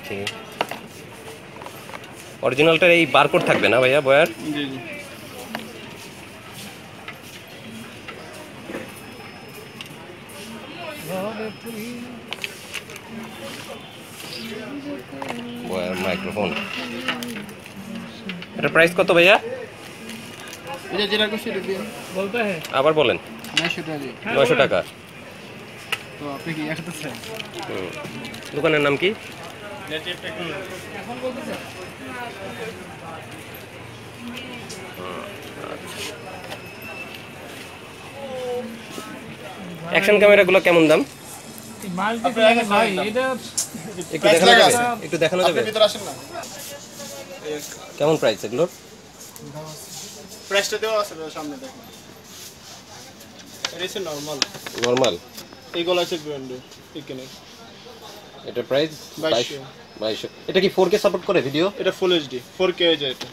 দেখি অরিজিনালটার এই বারকোড থাকবে না ভাইয়া বয়ার? জি জি। বয়ার মাইক্রোফোন, এটা প্রাইস কত ভাইয়া? এটা যেটা করছি এটা দিয়ে বলতে হ্যাঁ, আবার বলেন। 900 টাকা দিয়ে। 900 টাকা। তো আপনি কি একটা চাই? দোকানের নাম কি? এখন বলতেছেন অ্যাকশন ক্যামেরাগুলো কেমন দাম? ভাই এটা একটু দেখানো যাবে? ভিতরে আসেন না। কেমন প্রাইস এগুলোর? প্রাইসটা দেওয়া আছে সামনে দেখুন। এটা হচ্ছে নরমাল। নরমাল। এইগুলো আছে ব্র্যান্ডের এখানে। এটা প্রাইস 2200। 2200। এটা কি 4K সাপোর্ট করে ভিডিও? এটা ফুল এইচডি 4K হয়ে যায় এটা।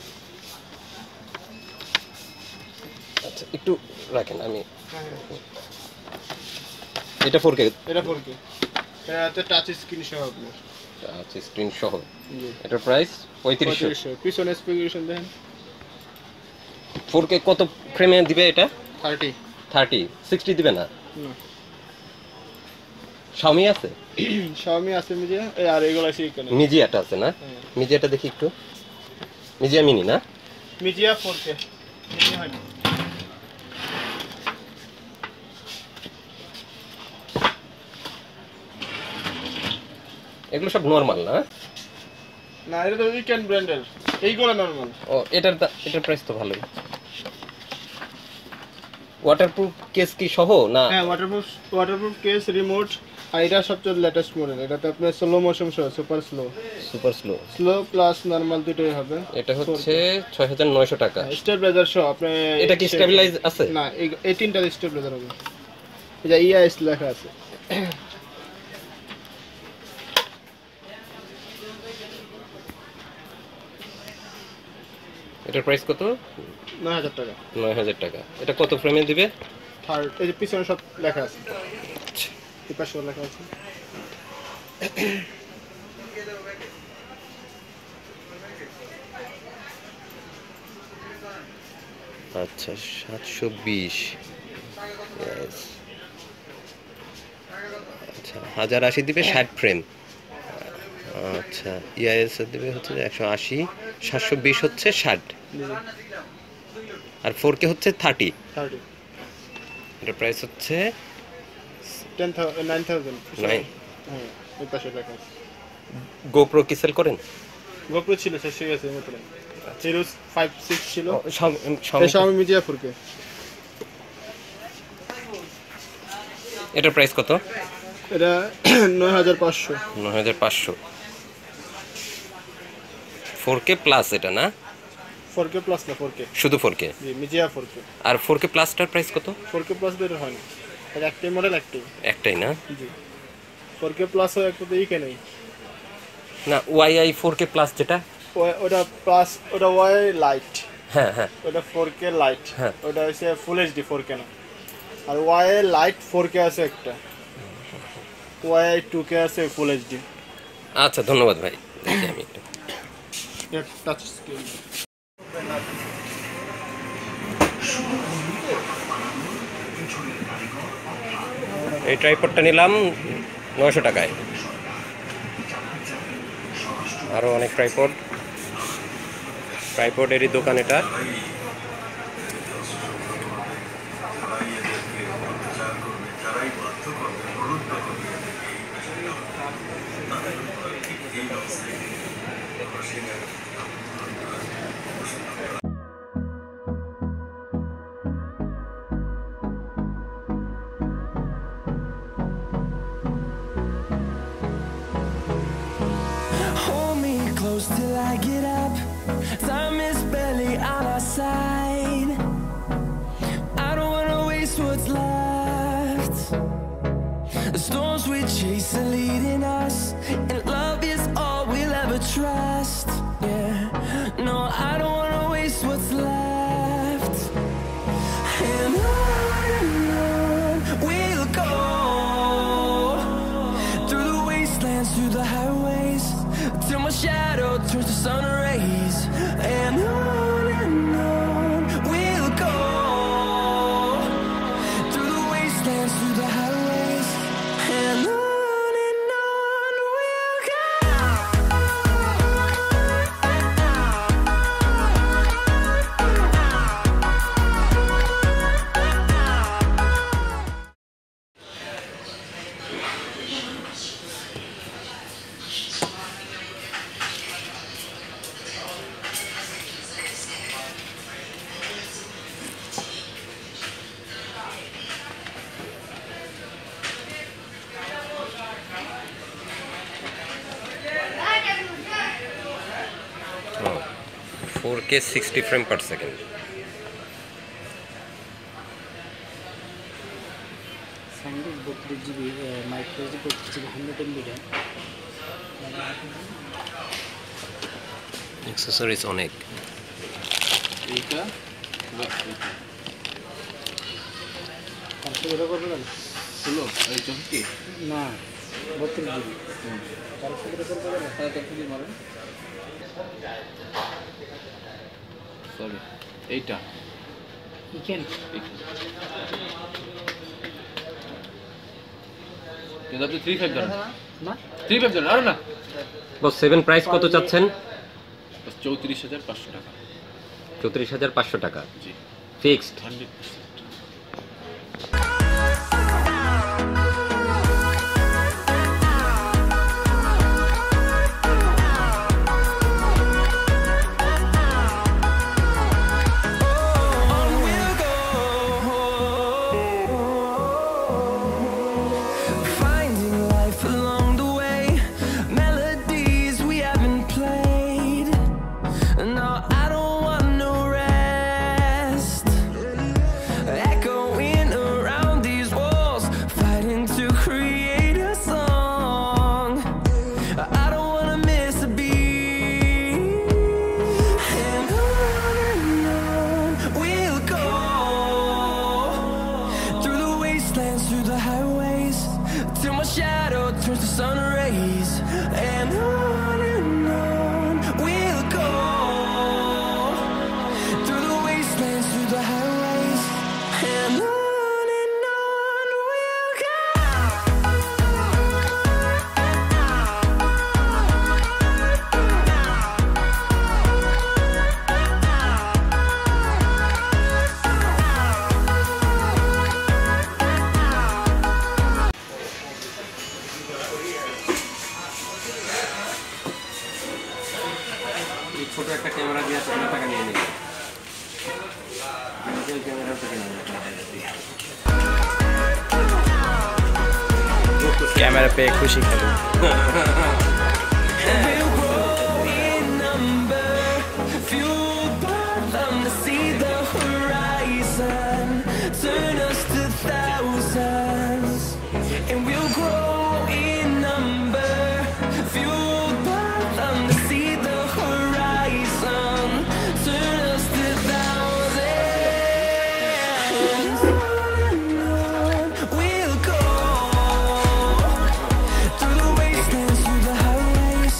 আচ্ছা একটু রাখেন আমি। এটা 4K। এটা 4K। এটাতে টাচ স্ক্রিন সহ আপনার। টাচ স্ক্রিন সহ। এটা প্রাইস 3500। পিছনে স্পেসিফিকেশন দেন। 4K কত ফ্রেমে দিবে এটা? 30 60 দিবে না? না। Xiaomi আছে? Xiaomi আছে মিজিয়া, আর এগুলো আছে এখানে। মিজিয়াটা আছে না? মিজিয়াটা দেখি একটু। মিজিয়া মিনি না? Mijia 4K। মিজিয়া হয় না। এগুলো সব নরমাল না? না এটা তো উইকেন্ড ব্র্যান্ডের। এইগুলো নরমাল। ও এটার প্রাইস তো ভালোই। ওয়াটারপ্রুফ কেস কি সহ না? হ্যাঁ ওয়াটারপ্রুফ কেস, রিমোট, আর এটা সবচেয়ে লেটেস্ট মডেল। এটাতে আপনার স্লো মোশন সহ সুপার স্লো প্লাস নরমাল দুটোই হবে। এটা হচ্ছে 6900 টাকা। স্টেবিলাইজার সহ আপনি। এটা কি স্টেবিলাইজ আছে? না এই তিনটা স্টেবিলাইজার হবে। এটা ইআইএস লেখা আছে। এটার প্রাইস কত? 9000 টাকা। 9000 টাকা। এটা কত ফ্রেমে দিবে? থার্ড এই যে পিছনে সব লেখা আছে। এই পাশেও লেখা আছে। আচ্ছা 720। আচ্ছা 1080 দিবে 60 ফ্রেম। আচ্ছা ইআইএস দিবে হচ্ছে 180, 720 হচ্ছে 60, আর 4K হচ্ছে 30। এটার প্রাইস হচ্ছে 9000। হ্যাঁ এই পাশে লেখা আছে। গোপ্রো কি সেল করেন? গোপ্রো ছিল শেষ হয়ে গেছে মতন। 056 ছিল। সব Xiaomi মিডিয়া 4K। এটার প্রাইস কত? এটা 9500। 9500। 4K প্লাস এটা না? 4K প্লাস না 4K। শুধু 4K। জি মিডিয়া 4K। আর 4K প্লাসটার প্রাইস কত? 4K প্লাস বের হয় না। এটা একটাই মডেল একটাই না? জি। 4K প্লাস হয় একটা এই কেন না ওয়াইআই 4K প্লাস যেটা ওটা প্লাস ওটা ওয়াই লাইট। হ্যাঁ ওটা 4K লাইট। হ্যাঁ ওটা হচ্ছে ফুল এইচডি 4K না। আর ওয়াই লাইট 4K আছে একটা। ওয়াই 2K আছে ফুল এইচডি। আচ্ছা ধন্যবাদ ভাই। দেখি আমি একটু টাচ স্ক্রিন। এই ট্রাইপডটা নিলাম 900 টাকায়। আরও অনেক ট্রাইপডেরই দোকান এটা। Till I get up, time is barely on our side. I don't wanna waste what's left. The storms we chase are leading us, and love is all we'll ever trust. Yeah, no, I don't wanna waste what's left. And on we'll go, through the wastelands, through the highways, 4K 60 frame per second. Accessories অনেক। এইটা ষোলো এই চৌকি না 32 GB sorry এইটা কিন্তু আপনি 35 ধরেন না 35 ধরেন আর না বস 7 প্রাইস কত চাচ্ছেন? 34500 টাকা। 34500 টাকা জি fixed. 100%। Finding life along the way, melodies we haven't played. No, I don't want no rest. Echoing around these walls, fighting to create a song. I don't wanna miss a beat. And on we'll go, through the wastelands, through the highways, till my shadow turns to sun rays. And on we'll go, through the wastelands, through the highways. And on we'll go. এই ছোট একটা camera দিয়ে আপনার টাকা নিয়ে নেবেন। Camera পেয়ে খুশি খাবো। We'll grow in number, fueled by them to see the horizon, turn us to thousands. And we'll grow in number, fueled by them to see the horizon, turn us to thousands. On we'll go, through the wastelands, through the highways,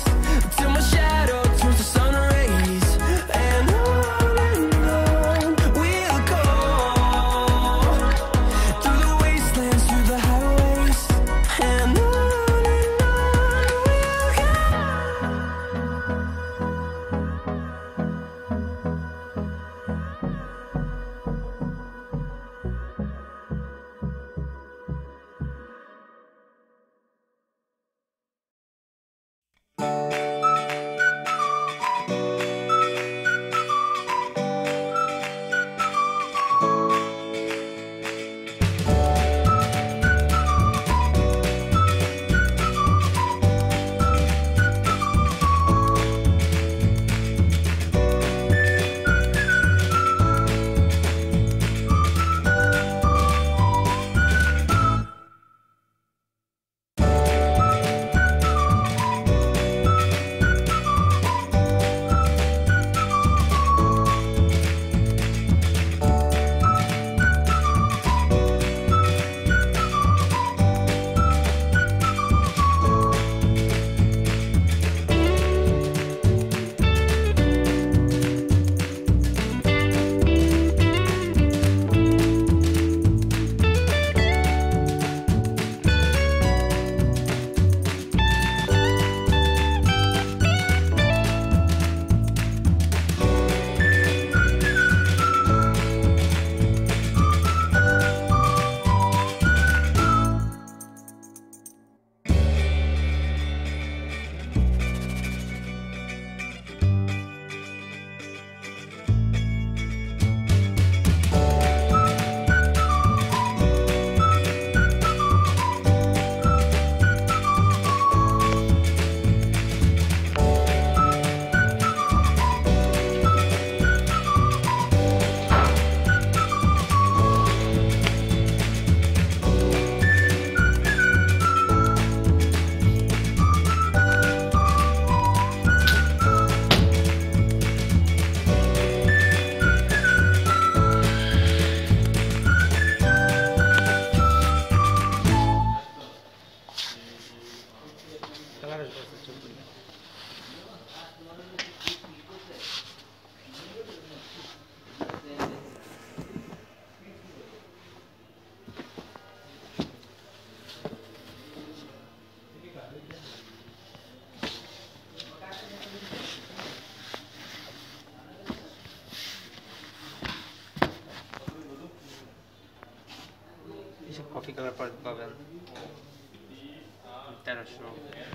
এসব coffee colour পাবেন 1300